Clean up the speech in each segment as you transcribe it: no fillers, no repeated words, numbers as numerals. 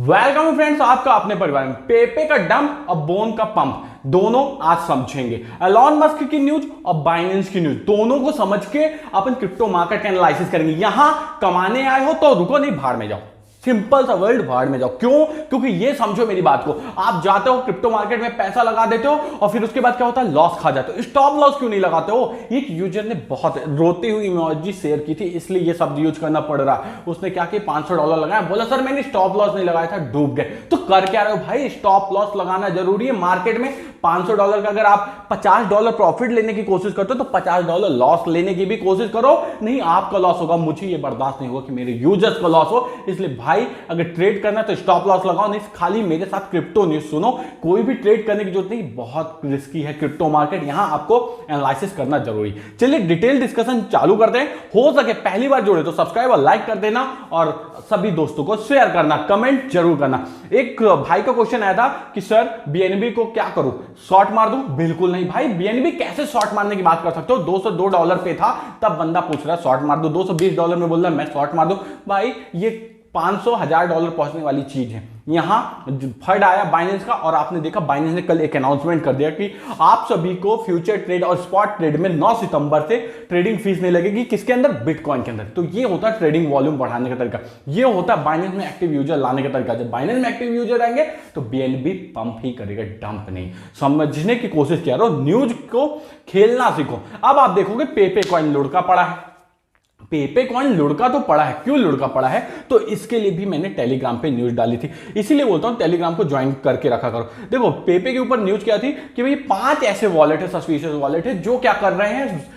Welcome friends, आपका अपने परिवार में पेपे का डंप और बोन का पंप दोनों आज समझेंगे। एलॉन मस्क की न्यूज और बाइनेंस की न्यूज दोनों को समझ के अपन क्रिप्टो मार्केट का एनालिसिस करेंगे। यहां कमाने आए हो तो रुको नहीं, भाड़ में जाओ। सिंपल सा वर्ल्ड, भाड़ में जाओ। क्यों? क्योंकि ये समझो मेरी बात को, आप जाते हो क्रिप्टो मार्केट में पैसा लगा देते हो और फिर उसके बाद क्या होता है, लॉस खा जाते हो। स्टॉप लॉस क्यों नहीं लगाते हो? एक यूजर ने बहुत रोती हुई इमोजी शेयर की थी, इसलिए ये शब्द यूज करना पड़ रहा। उसने क्या किया, $500 लगाया, बोला सर मैंने स्टॉप लॉस नहीं लगाया था, डूब गए। तो कर क्या रहे हो भाई? स्टॉप लॉस लगाना जरूरी है। मार्केट में $500 का अगर आप $50 प्रॉफिट लेने की कोशिश करते हो तो $50 लॉस लेने की भी कोशिश करो, नहीं आपका लॉस होगा। मुझे ये बर्दाश्त नहीं होगा कि मेरे यूजर्स का लॉस हो। इसलिए भाई अगर ट्रेड करना है तो स्टॉप लॉस लगाओ, नहीं खाली मेरे साथ क्रिप्टो न्यूज सुनो। कोई भी ट्रेड करने की जरूरत नहीं, बहुत रिस्की है क्रिप्टो मार्केट, यहां आपको एनालिसिस करना जरूरी। चलिए डिटेल डिस्कशन चालू करते हैं। हो सके पहली बार जुड़े तो सब्सक्राइब और लाइक कर देना और सभी दोस्तों को शेयर करना, कमेंट जरूर करना। एक भाई का क्वेश्चन आया था कि सर बीएनबी को क्या करूं, शॉर्ट मार दूं? बिल्कुल नहीं भाई, बीएनबी कैसे शॉर्ट मारने की बात कर सकते हो? $202 पे था तब बंदा पूछ रहा है शॉर्ट मार दो, $220 में बोल रहा है मैं शॉर्ट मार दूं। भाई ये $500,000 पहुंचने वाली चीज है। यहां फंड आया बाइनेंस का और आपने देखा बाइनेंस ने कल एक अनाउंसमेंट कर दिया कि आप सभी को फ्यूचर ट्रेड और स्पॉट ट्रेड में 9 सितंबर से ट्रेडिंग फीस नहीं लगेगी। किसके अंदर? बिटकॉइन के अंदर। तो ये होता है ट्रेडिंग वॉल्यूम बढ़ाने का तरीका, ये होता है बाइनेंस में एक्टिव यूजर लाने का तरीका। जब बाइनेंस में एक्टिव यूजर आएंगे तो बीएनबी पंप ही करेगा, डंप नहीं। समझने की कोशिश करो, न्यूज को खेलना सीखो। अब आप देखोगे पेपे कॉइन लुढ़का पड़ा है। पेपे कॉइन लुढ़का तो पड़ा है, क्यों लुढ़का पड़ा है? तो इसके लिए भी मैंने टेलीग्राम पे न्यूज डाली थी, इसीलिए बोलता हूं टेलीग्राम को ज्वाइन करके रखा करो। देखो पेपे के ऊपर न्यूज क्या थी कि भाई 5 ऐसे वॉलेट है, सस्पिशियस वॉलेट है, जो क्या कर रहे हैं,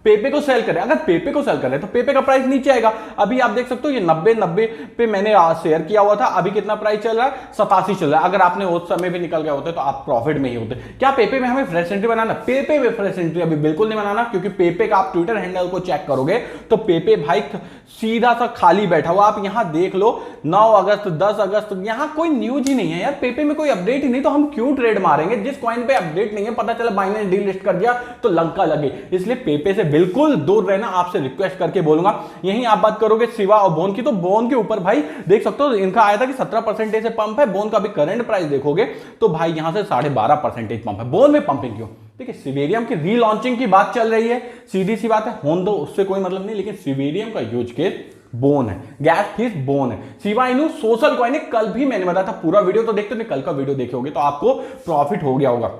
पेपे को सेल करें। अगर पेपे को सेल करें तो पेपे का प्राइस नीचे आएगा। अभी आप देख सकते हो ये 90 पे मैंने शेयर किया हुआ था, अभी कितना प्राइस चल रहा है? 87 चल रहा है। अगर आपने उस समय भी निकल गए होते तो आप प्रॉफिट में ही होते। क्या पेपे में हमें फ्रेश एंट्री बनाना? पेपे में फ्रेश एंट्री अभी बिल्कुल नहीं बनाना, क्योंकि पेपे का आप ट्विटर हैंडल को चेक करोगे तो पेपे भाई सीधा सा खाली बैठा हुआ। आप यहां देख लो 9 अगस्त 10 अगस्त, यहां कोई न्यूज ही नहीं है यार। पेपे में कोई अपडेट ही नहीं, तो हम क्यों ट्रेड मारेंगे? जिस कॉइन पे अपडेट नहीं है, पता चला बाइनेंस डीलिस्ट कर दिया तो लंका लगे। इसलिए पेपे से बिल्कुल दूर रहना, आपसे रिक्वेस्ट करके बोलूंगा। यहीं आप बात करोगे सिवा और बोन की, तो बोन के ऊपर भाई देख सकते हो इनका आया था कि 17% से पंप है। बोन का भी करंट प्राइस देखोगे तो भाई यहां से 12.5% पंप है। बोन में पंपिंग क्यों? देखिए सिवेरियम की रीलॉन्चिंग की बात चल रही है, सीधी सी बात है, होने दो, उससे कोई मतलब नहीं। लेकिन सिवेरियम का यूज केस बोन है, गैस फीस बोन है। शिबा इनू सोशल कॉइन है, कल भी मैंने बताया था। पूरा वीडियो तो देखते नहीं, कल का वीडियो देखे होगे तो आपको प्रॉफिट हो गया होगा।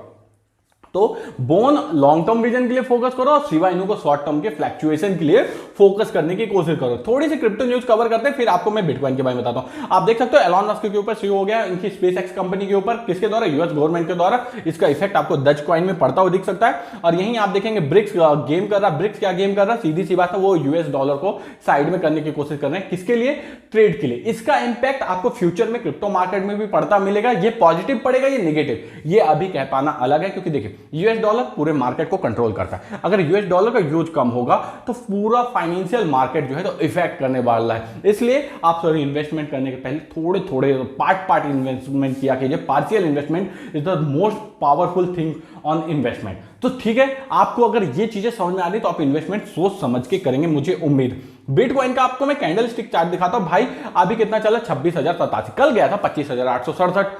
तो बोन लॉन्ग टर्म विजन के लिए फोकस करो और शिबा इनू को शॉर्ट टर्म के फ्लैक्चुएशन के लिए फोकस करने की कोशिश करो। थोड़ी सी क्रिप्टो न्यूज कवर करते हैं, फिर आपको मैं बिटकॉइन के बारे में बताता हूं। आप देख सकते हो एलॉन मस्क के ऊपर शुरू हो गया, इनकी स्पेस एक्स कंपनी के ऊपर, किसके द्वारा? यूएस गवर्नमेंट के द्वारा। इसका इफेक्ट आपको डच कॉइन में पड़ता हुआ दिख सकता है। और यहीं आप देखेंगे ब्रिक्स गेम कर रहा। ब्रिक्स क्या गेम कर रहा? सीधी सी बात है, वो यूएस डॉलर को साइड में करने की कोशिश कर रहे हैं। किसके लिए? ट्रेड के लिए। इसका इंपैक्ट आपको फ्यूचर में क्रिप्टो मार्केट में भी पड़ता मिलेगा। ये पॉजिटिव पड़ेगा, ये नेगेटिव, ये अभी कह पाना अलग है, क्योंकि देखिए यूएस डॉलर पूरे मार्केट को कंट्रोल करता है। अगर यूएस डॉलर का यूज कम होगा तो पूरा फाइनेंशियल मार्केट जो है तो इफेक्ट करने वाला है। इसलिए आप सॉरी इन्वेस्टमेंट करने के पहले थोड़े थोड़े पार्ट इन्वेस्टमेंट किया कीजिए। Partial investment is the most powerful thing on investment. तो ठीक है, आपको अगर ये चीजें समझ में आ रही तो आप इन्वेस्टमेंट सोच समझ के करेंगे, मुझे उम्मीद। बिटकॉइन का आपको मैं कैंडल स्टिक चार्ट दिखाता हूं भाई। अभी कितना चला? 26,087। कल गया था 25,867।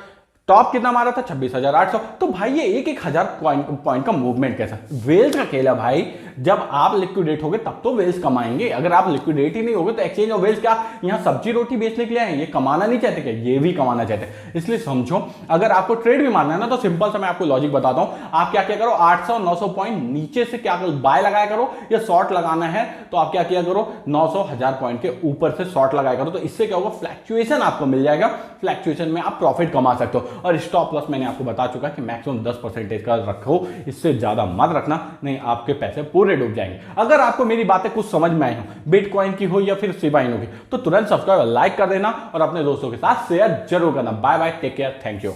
टॉप कितना मारा था? 26,800। तो भाई ये एक हजार पॉइंट का मूवमेंट कैसा? वेल्स का खेल है भाई। जब आप लिक्विडेट होगे तब तो वेल्स कमाएंगे। अगर आप लिक्विडेट ही नहीं होगे तो एक्सचेंज और वेल्स क्या यहाँ सब्जी रोटी बेचने के लिए आए? ये कमाना नहीं चाहते क्या? ये भी कमाना चाहते हैं। इसलिए समझो, अगर आपको ट्रेड भी मारना है ना तो सिंपल सा मैं आपको लॉजिक बताता हूं। आप क्या क्या करो, 800-900 पॉइंट नीचे से क्या करो, बाय लगाया करो। या शॉर्ट लगाना है तो आप क्या किया करो, 900-1000 पॉइंट के ऊपर से शॉर्ट लगाया करो। तो इससे क्या होगा, फ्लैक्चुएशन आपको मिल जाएगा। फ्लैक्चुएशन में आप प्रॉफिट कमा सकते हो। और स्टॉप लॉस मैंने आपको बता चुका कि मैक्सिमम 10% का रखो, इससे ज्यादा मत रखना, नहीं आपके पैसे पूरे डूब जाएंगे। अगर आपको मेरी बातें कुछ समझ में आई हो, बिटकॉइन की हो या फिर शिबा इनू की, तो तुरंत सब्सक्राइब और लाइक कर देना और अपने दोस्तों के साथ शेयर जरूर करना। Bye bye, take care, thank you.